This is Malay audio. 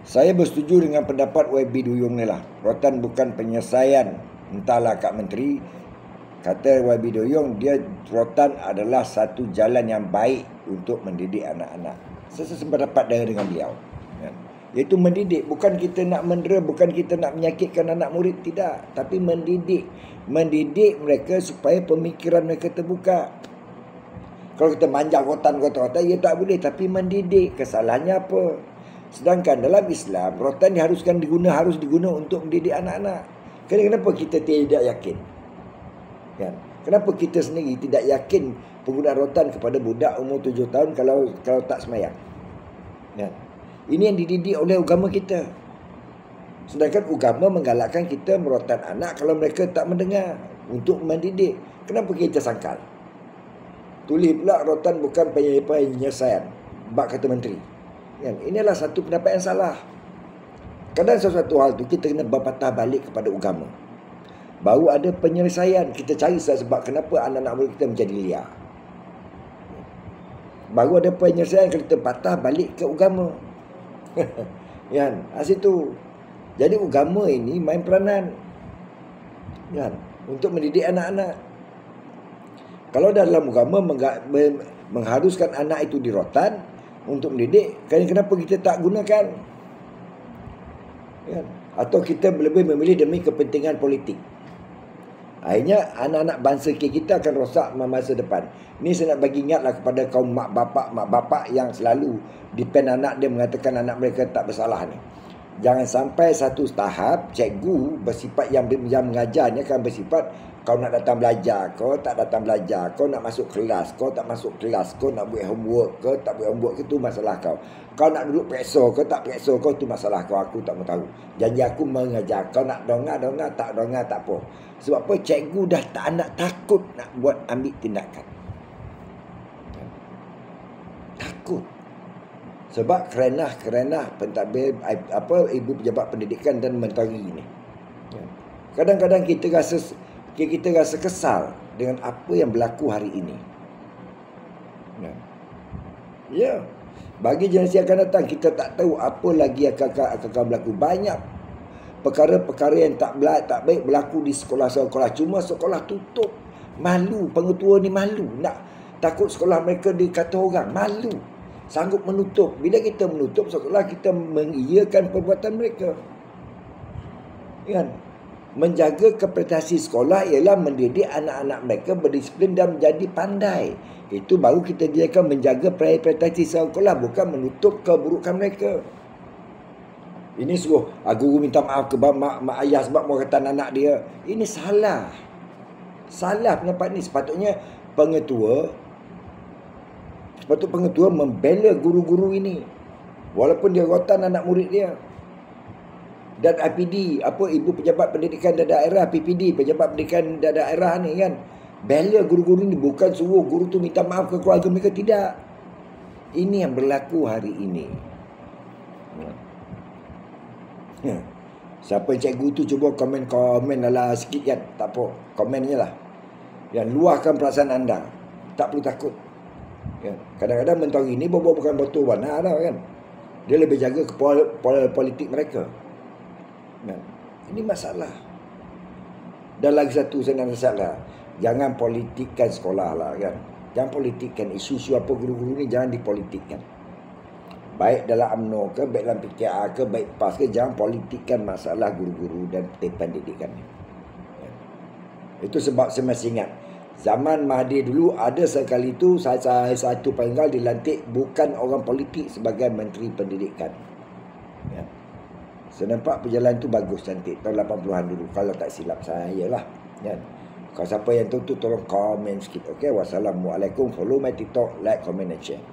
Saya bersetuju dengan pendapat YB Duyung ni lah. Rotan bukan penyelesaian. Entahlah Kak Menteri. Kata YB Duyung, rotan adalah satu jalan yang baik untuk mendidik anak-anak. Saya sependapat dengan beliau. Iaitu mendidik. Bukan kita nak mendera, bukan kita nak menyakitkan anak murid. Tidak. Tapi mendidik. Mendidik mereka supaya pemikiran mereka terbuka. Kalau kita manjang rotan, ya tak boleh. Tapi mendidik. Kesalahannya apa? Sedangkan dalam Islam, rotan harus diguna untuk mendidik anak-anak. Kenapa kita tidak yakin? Kan? Kenapa kita sendiri tidak yakin penggunaan rotan kepada budak umur 7 tahun kalau tak semayang? Kan? Ini yang dididik oleh agama kita. Sedangkan agama menggalakkan kita merotan anak kalau mereka tak mendengar untuk mendidik. Kenapa kita sangkal? Tulis pula rotan bukan penyelesaian. Bak kata menteri. Kan? Inilah satu pendapat yang salah. Kadang sesuatu hal tu kita kena berpatah balik kepada agama. Baru ada penyelesaian. Kita cari sebab kenapa anak-anak murid kita menjadi liar. Baru ada penyelesaian kalau kita patah balik ke agama. Kan? Situ. Jadi agama ini main peranan. Kan? Untuk mendidik anak-anak. Kalau dalam agama mengharuskan anak itu dirotan untuk mendidik, kenapa kita tak gunakan? Kan? Atau kita lebih memilih demi kepentingan politik. Akhirnya anak-anak bangsa kita akan rosak masa depan. Ini saya nak bagi ingatlah kepada kaum mak bapak yang selalu depend anak dia mengatakan anak mereka tak bersalah ni. Jangan sampai satu tahap cikgu bersifat yang mengajarnya akan bersifat kau nak datang belajar, kau tak datang belajar, kau nak masuk kelas, kau tak masuk kelas, kau nak buat homework, kau tak buat homework, itu masalah kau. Kau nak duduk periksa, kau tak periksa, kau itu masalah kau, aku tak mau tahu. Janji aku mengajar, kau nak dongah, tak dongah, tak apa. Sebab apa? Cikgu dah tak nak takut nak buat ambil tindakan. Takut. Sebab kerenah pentadbir ibu pejabat pendidikan dan menteri ini. Kadang-kadang kita rasa kesal dengan apa yang berlaku hari ini. Ya. Bagi generasi akan datang, kita tak tahu apa lagi akan berlaku. Banyak perkara-perkara yang tak baik berlaku di sekolah-sekolah. Cuma sekolah tutup. Malu. Pengetua ni malu. Takut sekolah mereka dikata orang. Malu. Sanggup menutup. Bila kita menutup sekolah, kita mengiyakan perbuatan mereka. Kan? Menjaga prestasi sekolah ialah mendidik anak-anak mereka berdisiplin dan menjadi pandai. Itu baru kita akan menjaga prestasi sekolah, bukan menutup keburukan mereka. Ini suruh guru minta maaf ke mak ayah sebab mau kata anak dia. Ini salah. Salah pendapat ni. Sepatutnya pengetua membela guru-guru ini. Walaupun dia rotan anak murid dia. Dan IPD, Ibu Pejabat Pendidikan Daerah, PPD, Pejabat Pendidikan Daerah ni kan, bela guru-guru ni, bukan suruh guru tu minta maaf ke keluarga mereka, tidak. Ini yang berlaku hari ini. Siapa cikgu tu cuba komen lah sikit kan, tak apa, komen je lah. Yang luahkan perasaan anda, tak perlu takut. Kadang-kadang menteri ni bukan botol warna dah kan. Dia lebih jaga ke politik mereka. Ini masalah. Dan lagi satu saya nak masalah, jangan politikkan sekolah lah kan. Jangan politikkan isu-isu apa guru-guru ni, jangan dipolitikkan. Baik dalam UMNO ke, baik dalam PKR ke, baik PAS ke, jangan politikkan masalah guru-guru dan pendidikan ni. Itu sebab saya masih ingat zaman Mahathir dulu ada sekali tu satu penggal dilantik bukan orang politik sebagai Menteri Pendidikan. Saya nampak perjalanan tu bagus, cantik. Tahun 80-an dulu. Kalau tak silap saya lah. Kalau siapa yang tahu tu tolong komen sikit. Okay. Wassalamualaikum. Follow my TikTok, like, comment and share.